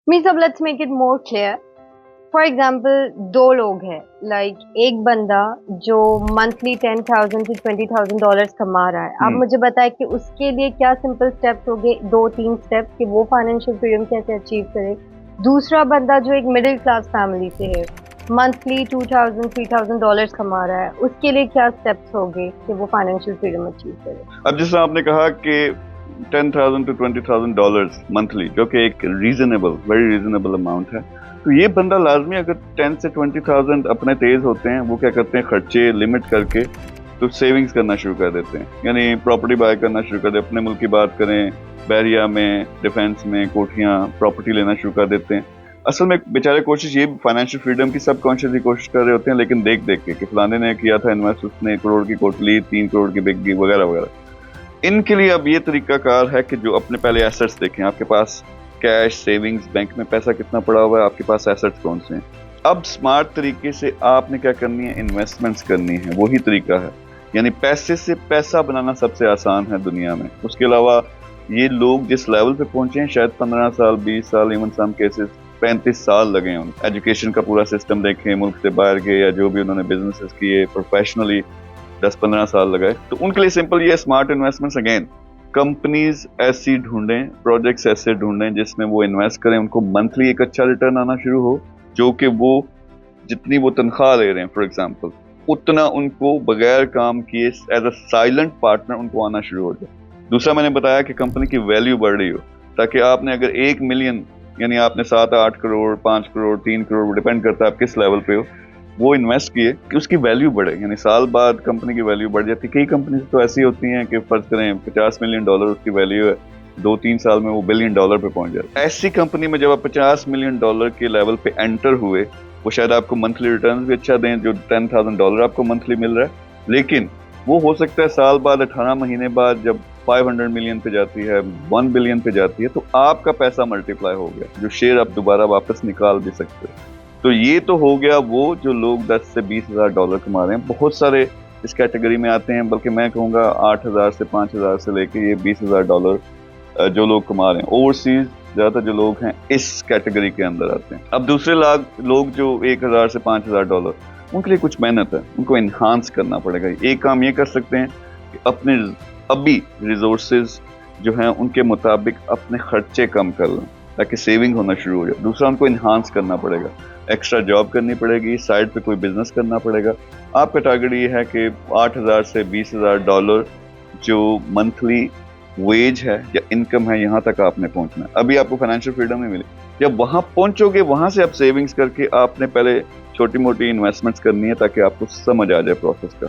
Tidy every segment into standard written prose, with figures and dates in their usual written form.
Means अब let's make it more clear. For example दो लोग हैं, एक बंदा जो मंथली $10,000 to $20,000 कमा रहा है. आप मुझे बताएं कि उसके लिए क्या सिंपल स्टेप्स होंगे, 2-3 स्टेप्स कि वो फाइनेंशियल फ्रीडम कैसे अचीव करे. दूसरा बंदा जो एक मिडिल क्लास फैमिली से है, मंथली $2,000-3,000 कमा रहा है, उसके लिए क्या स्टेप्स होंगे कि वो फाइनेंशियल फ्रीडम अचीव करे. अब जैसे आपने कहा कि $10,000 to $20,000 मंथली, जो कि एक वेरी रीजनेबल अमाउंट है, तो ये बंदा लाजमी अगर 10 से 20,000 अपने तेज होते हैं, वो क्या करते हैं, खर्चे लिमिट करके तो सेविंग्स करना शुरू कर देते हैं. यानी प्रॉपर्टी बाय करना शुरू कर देते हैं. अपने मुल्क की बात करें, बहरिया में, डिफेंस में कोठियाँ, प्रॉपर्टी लेना शुरू कर देते हैं. असल में बेचारे कोशिश ये फाइनेंशियल फ्रीडम की सब कॉन्शियसली कोशिश कर रहे होते हैं, लेकिन देख देख के कि फलाने ने किया था इन्वेस्ट, उसने 1 करोड़ की कोठ ली, 3 करोड़ की बिक गई, वगैरह वगैरह. इनके लिए अब ये तरीकाकार है कि जो अपने पहले एसेट्स देखें, आपके पास कैश, सेविंग्स, बैंक में पैसा कितना पड़ा हुआ है, आपके पास एसेट्स कौन से हैं. अब स्मार्ट तरीके से आपने क्या करनी है, इन्वेस्टमेंट्स करनी है. वही तरीका है. यानी पैसे से पैसा बनाना सबसे आसान है दुनिया में. उसके अलावा ये लोग जिस लेवल पे पहुंचे हैं, शायद 15 साल, 20 साल, इवन सम केसेस 35 साल लगे हैं. एजुकेशन का पूरा सिस्टम देखें, मुल्क से बाहर गए या जो भी उन्होंने बिजनेसेस किए, प्रोफेशनली 10-15 साल लगाए. तो उनके लिए सिंपल ये स्मार्ट इन्वेस्टमेंट्स. अगेन, कंपनीज ऐसी ढूंढें, प्रोजेक्ट्स ऐसे ढूंढें जिसमें वो इन्वेस्ट करें, उनको मंथली एक अच्छा रिटर्न आना शुरू हो, जो कि वो जितनी वो तनख्वाह ले रहे हैं फॉर एग्जांपल, उतना उनको बगैर काम किए एज अ साइलेंट पार्टनर उनको आना शुरू हो जाए. दूसरा, मैंने बताया कि कंपनी की वैल्यू बढ़ रही हो, ताकि आपने अगर 1 मिलियन, यानी आपने 7-8 करोड़, 5 करोड़, 3 करोड़, डिपेंड करता है आप किस लेवल पे हो, वो इन्वेस्ट किए कि उसकी वैल्यू बढ़े. यानी साल बाद कंपनी की वैल्यू बढ़ जाती है. कई कंपनीज तो ऐसी होती हैं कि फर्ज करें $50 मिलियन उसकी वैल्यू है, 2-3 साल में वो $1 बिलियन पे पहुंच जाता है. ऐसी कंपनी में जब आप $50 मिलियन के लेवल पे एंटर हुए, वो शायद आपको मंथली रिटर्न भी अच्छा दें, जो $10,000 आपको मंथली मिल रहा है, लेकिन वो हो सकता है साल बाद, 18 महीने बाद, जब 500 मिलियन पे जाती है, 1 बिलियन पे जाती है, तो आपका पैसा मल्टीप्लाई हो गया, जो शेयर आप दोबारा वापस निकाल भी सकते हो. तो ये तो हो गया वो जो लोग $10,000 से $20,000 कमा रहे हैं. बहुत सारे इस कैटेगरी में आते हैं, बल्कि मैं कहूँगा 8,000 से 5,000 से लेके ये $20,000 जो लोग कमा रहे हैं. ओवरसीज ज़्यादातर जो लोग हैं इस कैटेगरी के अंदर आते हैं. अब दूसरे लोग जो $1,000 से $5,000, उनके लिए कुछ मेहनत है, उनको इन्हांस करना पड़ेगा. एक काम ये कर सकते हैं कि अपने अभी रिसोर्सेज जो हैं उनके मुताबिक अपने खर्चे कम कर लें, ताकि सेविंग होना शुरू हो जाए. दूसरा, उनको इन्हांस करना पड़ेगा, एक्स्ट्रा जॉब करनी पड़ेगी, साइड पे कोई बिजनेस करना पड़ेगा. आपका टारगेट ये है कि $8,000 से $20,000 जो मंथली वेज है या इनकम है, यहाँ तक आपने पहुंचना है. अभी आपको फाइनेंशियल फ्रीडम नहीं मिली. जब वहां पहुंचोगे, वहां से आप सेविंग्स करके आपने पहले छोटी मोटी इन्वेस्टमेंट्स करनी है, ताकि आपको समझ आ जाए प्रोसेस का.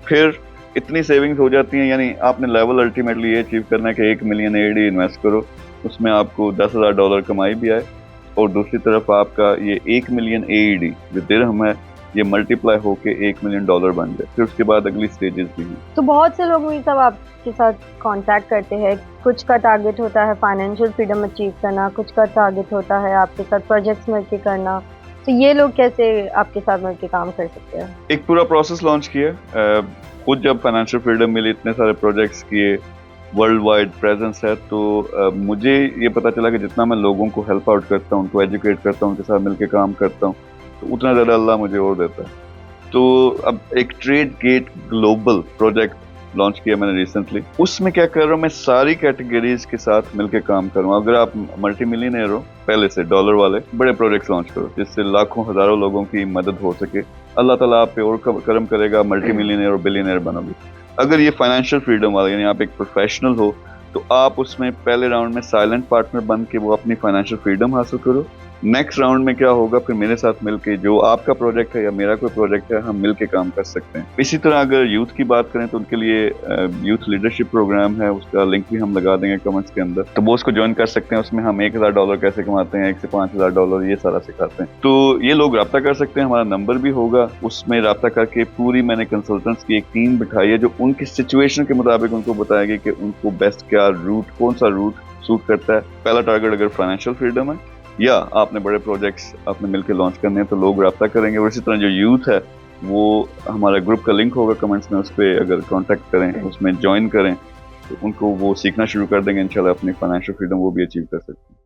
फिर इतनी सेविंग्स हो जाती हैं, यानी आपने लेवल अल्टीमेटली ये अचीव करना है कि 1 मिलियन AED इन्वेस्ट करो, उसमें आपको $10,000 कमाई भी आए, और दूसरी तरफ आपका ये 1 मिलियन AED जो दिरहम है, ये मल्टीप्लाई होके $1 मिलियन बन जाए. फिर उसके बाद अगली स्टेजेस भी हैं. तो बहुत से लोग सब आपके साथ कांटेक्ट करते हैं. कुछ का टारगेट होता है फाइनेंशियल फ्रीडम अचीव करना, कुछ का टारगेट होता है आपके साथ प्रोजेक्ट्स मिलकर करना. तो ये लोग कैसे आपके साथ मिलकर काम कर सकते हैं? एक पूरा प्रोसेस लॉन्च किया. खुद जब फाइनेंशियल फ्रीडम मिली, इतने सारे प्रोजेक्ट्स किए, वर्ल्ड वाइड प्रेजेंस है, तो मुझे ये पता चला कि जितना मैं लोगों को हेल्प आउट करता हूँ, उनको एजुकेट करता हूँ, उनके साथ मिलकर काम करता हूँ, तो उतना ज़्यादा अल्लाह मुझे और देता है. तो अब एक trade gate global project launch किया मैंने रिसेंटली. उसमें क्या कर रहा हूँ, मैं सारी कैटेगरीज के साथ मिलकर काम कर रहा हूँ. अगर आप मल्टी मिलियनियर हो, पहले से डॉलर वाले बड़े प्रोजेक्ट्स लॉन्च करो, जिससे लाखों हज़ारों लोगों की मदद हो सके. अल्लाह ताला आप पे और करम करेगा, मल्टी मिलियनियर और बिलियनियर बनोगे. अगर ये फाइनेंशियल फ्रीडम वाला, यानी आप एक प्रोफेशनल हो, तो आप उसमें पहले राउंड में साइलेंट पार्टनर बन के वो अपनी फाइनेंशियल फ्रीडम हासिल करो. नेक्स्ट राउंड में क्या होगा, फिर मेरे साथ मिलके जो आपका प्रोजेक्ट है या मेरा कोई प्रोजेक्ट है, हम मिलके काम कर सकते हैं. इसी तरह अगर यूथ की बात करें, तो उनके लिए यूथ लीडरशिप प्रोग्राम है, उसका लिंक भी हम लगा देंगे कमेंट्स के अंदर, तो वो उसको ज्वाइन कर सकते हैं. उसमें हम $1,000 कैसे कमाते हैं, 1 से $5,000, ये सारा सिखाते हैं. तो ये लोग रब्ता कर सकते हैं. हमारा नंबर भी होगा, उसमें रब्ता करके पूरी मैंने कंसल्टेंट्स की एक टीम बिठाई है, जो उनकी सिचुएशन के मुताबिक उनको बताएगी कि उनको बेस्ट क्या रूट, कौन सा रूट सूट करता है. पहला टारगेट अगर फाइनेंशियल फ्रीडम है या आपने बड़े प्रोजेक्ट्स आपने मिलकर लॉन्च करने हैं, तो लोग रब्ता करेंगे. और इसी तरह जो यूथ है, वो हमारा ग्रुप का लिंक होगा कमेंट्स में, उस पर अगर कांटेक्ट करें, उसमें ज्वाइन करें, तो उनको वो सीखना शुरू कर देंगे. इंशाल्लाह अपनी फाइनेंशियल फ्रीडम वो भी अचीव कर सकते हैं.